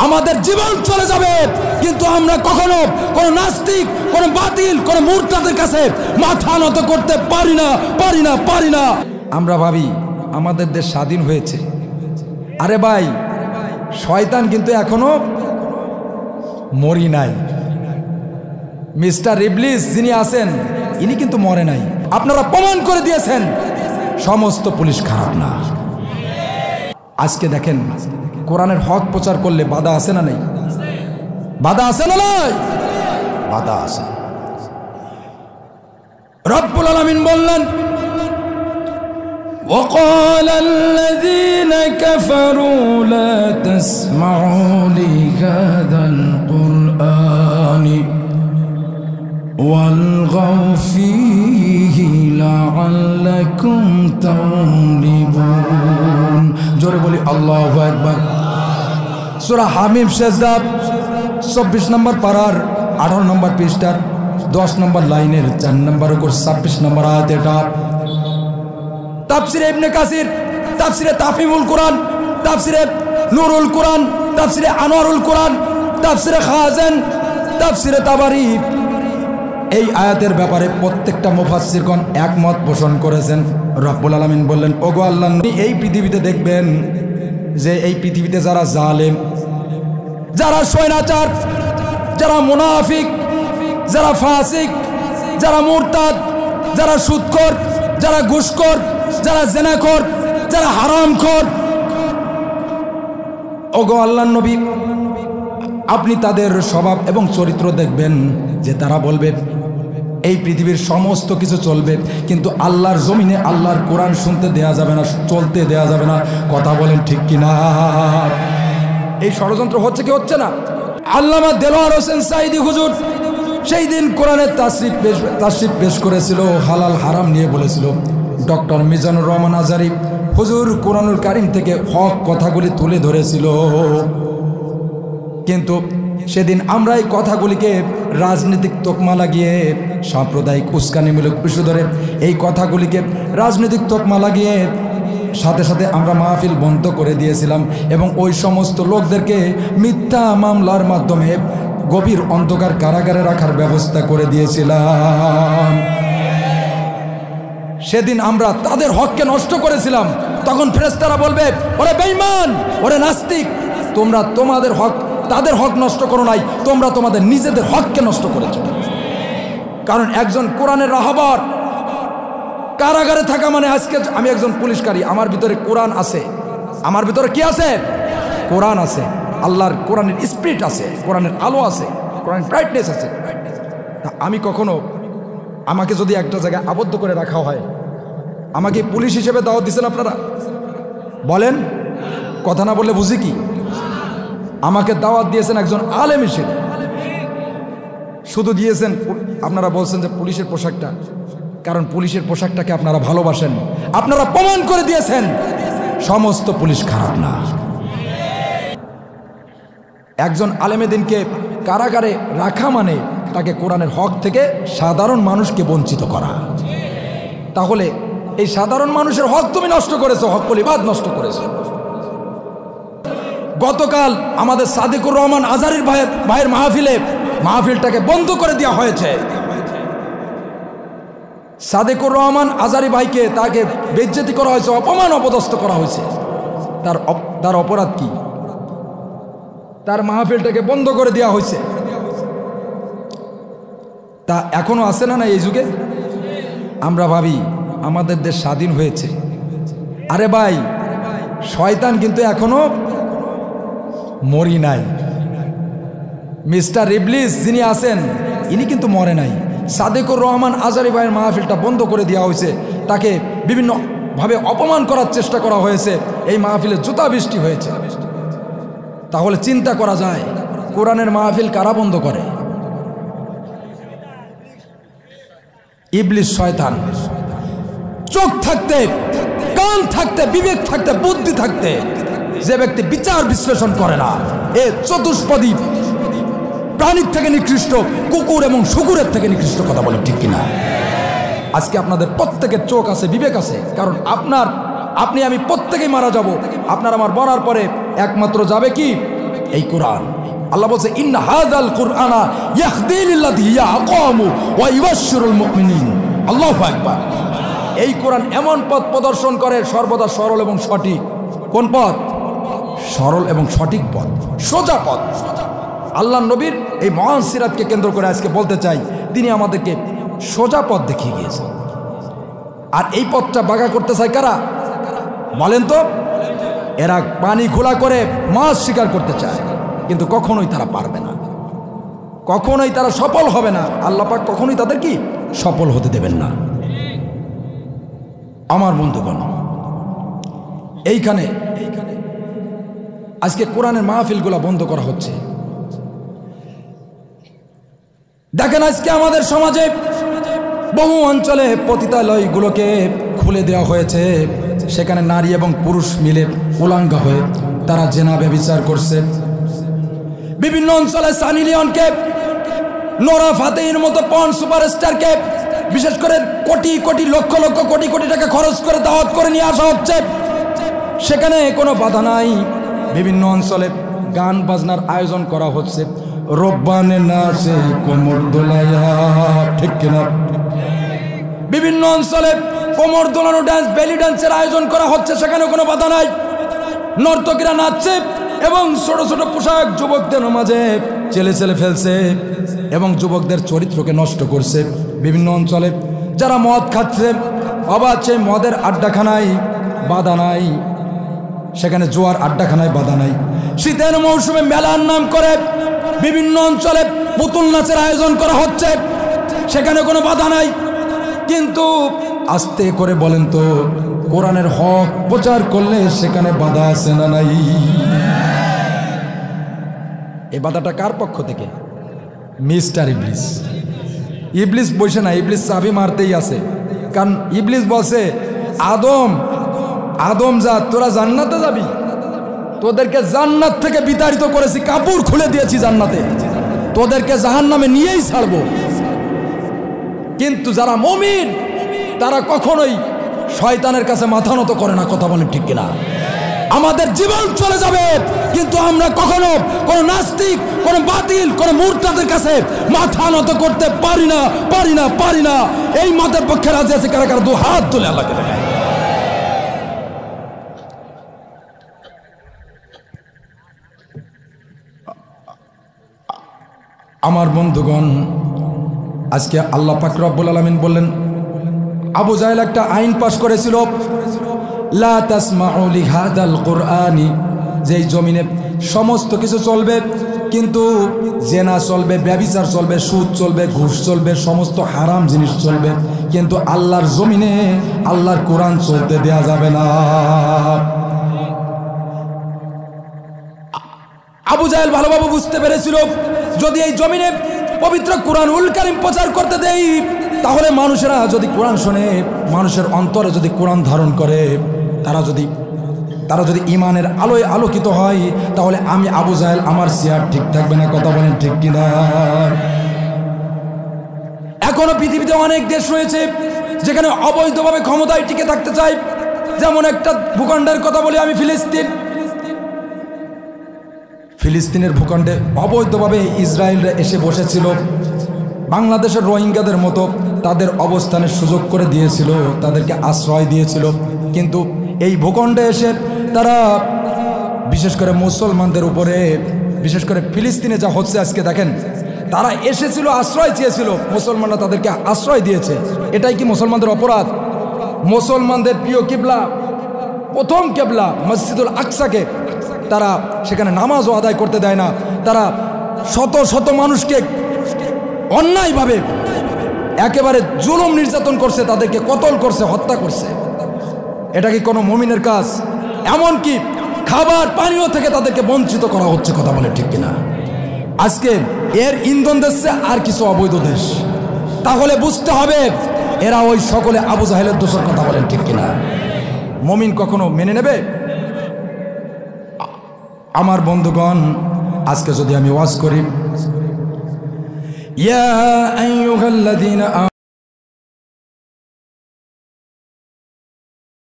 আমাদের জীবন চলে যাবে, কিন্তু আমরা কখনো কোনো নাস্তিক, কোনো বাতিল, কোনো মুরতাদের কাছে মাথা নত করতে পারি না। আমরা ভাবি আমাদের দেশ স্বাধীন হয়েছে। আরে ভাই, শয়তান কিন্তু এখনো মরি নাই। মিস্টার ইবলিস যিনি আছেন ইনি কিন্তু মরে নাই। আপনারা প্রমাণ করে দিয়েছেন সমস্ত পুলিশ খারাপ না। আজকে দেখেন কোরআনের হক প্রচার করলে বাধা আছে না নাই? বাধা আছে না নাই? বাধা আছে। রব্বুল আলামিন বললেন, وقال الذين كفروا لا تسمعوا لهذا القرآن والغوا فيه لعلكم تغلبون। জোরে বলি আল্লাহু আকবার। সূরা হামিম সেজদা 24 নম্বর পারার 18 নম্বর পৃষ্ঠার 10 নম্বর লাইনের 4 নম্বর করে 26 নম্বর আয়াত। এটা তাফসিরে ইবনে কাসির, তাফসিরে তাফহিমুল কোরআন, তাফসিরে নুরুল কোরআন, তাফসিরে আনোয়ারুল কোরআন, তাফসিরে খাজান, তাফসিরে তাবারি এই আয়াতের ব্যাপারে প্রত্যেকটা মুফাসসিরগণ একমত পোষণ করেছেন। রব্বুল আলামিন বললেন, ওগো আল্লাহ, এই পৃথিবীতে দেখবেন যে এই পৃথিবীতে যারা জালেম, যারা স্বৈরাচার, যারা মুনাফিক, যারা ফাসিক, যারা মুরতাদ, যারা সুদখোর, যারা ঘুষখোর, যারা জেনাখোর, যারা হারামখোর, ওগো আল্লাহর নবী, আপনি তাদের স্বভাব এবং চরিত্র দেখবেন যে তারা বলবে এই পৃথিবীর সমস্ত কিছু চলবে, কিন্তু আল্লাহর জমিনে আল্লাহর কোরআন শুনতে দেয়া যাবে না, চলতে দেয়া যাবে না। কথা বলেন ঠিক কিনা? এই ষড়যন্ত্র হচ্ছে কি হচ্ছে না? আল্লামা দেলোয়ার হোসেন সাঈদী হুজুর সেই দিন কোরআনের তাশরিফ পেশ করেছিল, হালাল হারাম নিয়ে বলেছিল। ডক্টর মিজানুর রহমান আজারি হুজুর কোরআনুল কারীম থেকে হক কথাগুলি তুলে ধরেছিল, কিন্তু সেদিন আমরা এই কথাগুলিকে রাজনৈতিক তকমা লাগিয়ে, সাম্প্রদায়িক উস্কানিমূলক ইস্যু ধরে এই কথাগুলিকে রাজনৈতিক তকমা লাগিয়ে সাথে সাথে আমরা মাহফিল বন্ধ করে দিয়েছিলাম এবং ওই সমস্ত লোকদেরকে মিথ্যা মামলার মাধ্যমে গভীর অন্ধকার কারাগারে রাখার ব্যবস্থা করে দিয়েছিলাম। সেদিন আমরা তাদের হককে নষ্ট করেছিলাম। তখন ফেরেশতারা বলবে, ওরে বেঈমান, ওরে নাস্তিক, তোমরা তোমাদের হক, তাদের হক নষ্ট করো নাই, তোমরা তোমাদের নিজেদের হককে নষ্ট করেছো। কারণ একজন কোরআনের রাহবার কারাগারে থাকা মানে, আজকে আমি একজন পুলিশকারী, আমার ভিতরে কোরআন আছে। আমার ভিতরে কি আছে? কোরআন আছে। আল্লাহর কোরআনের স্পিরিট আছে, কোরআনের আলো আছে, কোরআনের ব্রাইটনেস আছে। আমি কখনো, আমাকে যদি একটা জায়গায় আবদ্ধ করে রাখা হয়, আমাকে পুলিশ হিসেবে দাওয়াত দিচ্ছেন আপনারা? বলেন, কথা না বললে বুঝি কি? আমাকে দাওয়াত দিয়েছেন একজন আলেম হিসেবে, শুধু দিয়েছেন। আপনারা বলছেন যে পুলিশের পোশাকটা, কারণ পুলিশের পোশাকটাকে আপনারা ভালোবাসেন। আপনারা প্রমাণ করে দিয়েছেন সমস্ত পুলিশ খারাপ না। একজন আলেমে দিনকে কারাগারে রাখা মানে তাকে কোরআনের হক থেকে সাধারণ মানুষকে বঞ্চিত করা। তাহলে এই সাধারণ মানুষের হক তুমি নষ্ট করেছো, হক-উল ইবাদ নষ্ট করেছো। গতকাল আমাদের সাদিকুর রহমান আজারির ভাইয়ের মাহফিলটাকে বন্ধ করে দেওয়া হয়েছে। সাদিকুর রহমান আজারি ভাইকে, তাকে বেইজ্জতি করা হয়েছে, অপমান অপদস্থ করা হয়েছে। তার অপরাধ কি? তার মাহফিলটাকে বন্ধ করে দেওয়া হয়েছে। তা এখনো আছে না এই যুগে? আমরা ভাবি আমাদের দেশ স্বাধীন হয়েছে। আরে ভাই, শয়তান কিন্তু এখনো মরি নাই। মিস্টার ইবলিস যিনি আছেন ইনি কিন্তু মরে নাই। সাদিকুর রহমান আজারি ভাইয়ের মাহফিলটা বন্ধ করে দেওয়া হয়েছে, তাকে বিভিন্নভাবে অপমান করার চেষ্টা করা হয়েছে, এই মাহফিলে জুতা বৃষ্টি হয়েছে। তাহলে চিন্তা করা যায় কোরআনের মাহফিল কারা বন্ধ করে? ইবলিস, শয়তান। চোখ থাকতে, কান থাকতে, বিবেক থাকতে, বুদ্ধি থাকতে যে ব্যক্তি বিচার বিশ্লেষণ করে না, এ চতুষ্পদী প্রাণীর থেকে নিকৃষ্ট, কুকুর এবং শুকুরের থেকে নিকৃষ্ট। কথা বলেন ঠিক কিনা? আজকে আপনাদের প্রত্যেকের চোখ আছে, বিবেক আছে, কারণ আপনি আমি প্রত্যেকেই মারা যাব। আপনার আমার মরার পরে একমাত্র যাবে কি? এই কোরআন। আল্লাহ বলছে ইন্না হাযাল কুরআনা ইয়াহদি লিল্লাযী হিয়া আকওয়ামু ওয়া ইউবাশশিরুল মুমিনিন। আল্লাহু আকবার। এই কোরআন এমন পথ প্রদর্শন করে সর্বদা সরল এবং সঠিক। কোন পথ? সরল এবং সঠিক পথ, সোজা পথ। আল্লাহ নবীর এই মহান সিরাতকে কেন্দ্র করে আজকে বলতে চাই, তিনি আমাদেরকে সোজা পথ দেখিয়ে গিয়েছেন। আর এই পথটা বাঁকা করতে চায় কারা বলেন তো? এরা পানি খোলা করে মাছ শিকার করতে চায়, কিন্তু কখনোই তারা পারবে না, কখনোই তারা সফল হবে না। আল্লাহ পাক কখনোই তাদের কি সফল হতে দেবেন না। আমার বন্ধুগণ, এইখানে আজকে কোরআনের মাহফিলগুলো বন্ধ করা হচ্ছে। দেখেন আজকে আমাদের সমাজে বহু অঞ্চলে পতিতালয়গুলোকে খুলে দেওয়া হয়েছে, সেখানে নারী এবং পুরুষ মিলে উলাঙ্গ হয়ে তারা জেনা ব্যভিচার করছে। বিভিন্ন অঞ্চলে সানি লিওনকে, নোরা ফাতেহির মতো পর্ন সুপারস্টারকে বিশেষ করে কোটি কোটি লক্ষ লক্ষ কোটি কোটি টাকা খরচ করে দাওয়াত করে নিয়ে আসা হচ্ছে, সেখানে কোনো বাধা নাই। বিভিন্ন অঞ্চলে গান বাজনার আয়োজন করা হচ্ছে, রব্বানে নাচে কোমর দোলাইয়া, ঠিক কিনা? বিভিন্ন অঞ্চলে কোমর দোলানো ডান্স, বেলি ডান্সের আয়োজন করা হচ্ছে, সেখানে কোনো বাধা নাই। নর্তকীরা নাচছে এবং ছোট ছোট পোশাক যুবকদের মাঝে চেলে চেলে ফেলছে এবং যুবকদের চরিত্রকে নষ্ট করছে। বিভিন্ন অঞ্চলে যারা মদ খাচ্ছে, আবার সেই মদের আড্ডাখানায় বাধা নাই, সেখানে জোয়ার আড্ডাখানায় বাধা নাই। শীতের মৌসুমে মেলার নাম করে বিভিন্ন অঞ্চলে পুতুল নাচের আয়োজন করা হচ্ছে, সেখানে কোনো বাধা নাই। কিন্তু আস্তে করে বলেন তো, কোরআনের হক প্রচার করলে সেখানে বাধা আছে না নাই? এই বাধাটা কার পক্ষ থেকে? মিস্টার ইবলিস। ইবলিস বসে না, ইবলিস চাবি মারতেই আছে। কারণ ইবলিস বলছে, আদম আদম যা, তোরা জান্নাতে যাবি, তোদেরকে জান্নাত থেকে বিতাড়িত করেছি, কাপড় খুলে দিয়েছি জান্নাতে, তোদেরকে জাহান্নামে নিয়েই ছাড়বো। কিন্তু যারা মুমিন তারা কখনোই শয়তানের কাছে মাথা নত করে না। কথা বলেন ঠিক কিনা? আমাদের জীবন চলে যাবে, কিন্তু আমরা কখনো কোনো নাস্তিক, কোনো বাতিল, কোনো মুরতাদের কাছে মাথা নত করতে পারি না, পারি না, পারি না। এই মতের পক্ষে রাজি আছে কারা কারা? দু হাত তুলে আল্লাহকে দেখায়। আমার বন্ধুগণ, আজকে আল্লাহ পাক রব্বুল আলামিন বললেন, আবু জাহেল একটা আইন পাশ করেছিল, লা তাসমাউ লিহাদাল কুরআনি, যেই জমিনে সমস্ত কিছু চলবে, কিন্তু জেনা চলবে, ব্যভিচার চলবে, সুদ চলবে, ঘুষ চলবে, সমস্ত হারাম জিনিস চলবে, কিন্তু আল্লাহর জমিনে আল্লাহর কোরআন চলতে দেয়া যাবে না। আবু জাহেল ভালোভাবে বুঝতে পেরেছিল, যদি এই জমিনে পবিত্র কোরআনুল কারীম প্রচার করতে দেই, তাহলে মানুষেরা যদি কোরআন শোনে, মানুষের অন্তরে যদি কোরআন ধারণ করে, তারা যদি ইমানের আলোয় আলোকিত হয়, তাহলে আমি আবু জাহেল, আমার চেয়ার ঠিক থাকবে না। কথা বলেন ঠিক কিনা? এখনো পৃথিবীতে অনেক দেশ রয়েছে যেখানে অবৈধভাবে ক্ষমতায় টিকে থাকতে চায়। যেমন একটা ভূখণ্ডের কথা বলি আমি, ফিলিস্তিনের ভূখণ্ডে অবৈধভাবে ইসরায়েলরা এসে বসেছিল, বাংলাদেশের রোহিঙ্গাদের মতো তাদের অবস্থানের সুযোগ করে দিয়েছিল, তাদেরকে আশ্রয় দিয়েছিল। কিন্তু এই ভূখণ্ডে এসে তারা বিশেষ করে মুসলমানদের উপরে, বিশেষ করে ফিলিস্তিনে যা হচ্ছে আজকে দেখেন, তারা এসেছিল, আশ্রয় চেয়েছিল, মুসলমানরা তাদেরকে আশ্রয় দিয়েছে। এটাই কি মুসলমানদের অপরাধ? মুসলমানদের প্রিয় কিবলা, প্রথম কিবলা মসজিদুল আকসাকে তারা সেখানে নামাজও আদায় করতে দেয় না। তারা শত শত মানুষকে অন্যায়ভাবে একেবারে জুলুম নির্যাতন করছে, তাদেরকে কতল করছে, হত্যা করছে। এটা কি কোনো মুমিনের কাজ? এমনকি খাবার পানীয় থেকে তাদেরকে বঞ্চিত করা হচ্ছে। কথা বলে ঠিক কিনা? আজকে এর ইন্ধন দিচ্ছে আর কিছু অবৈধ দেশ। তাহলে বুঝতে হবে এরা ওই সকলে আবু জাহেলের দোষের। কথা বলেন ঠিক কিনা? মুমিন কখনো মেনে নেবে? আমার বন্ধুগণ, আজকে যদি আমি ওয়াজ করি, ইয়া আইয়ুহাল্লাযীনা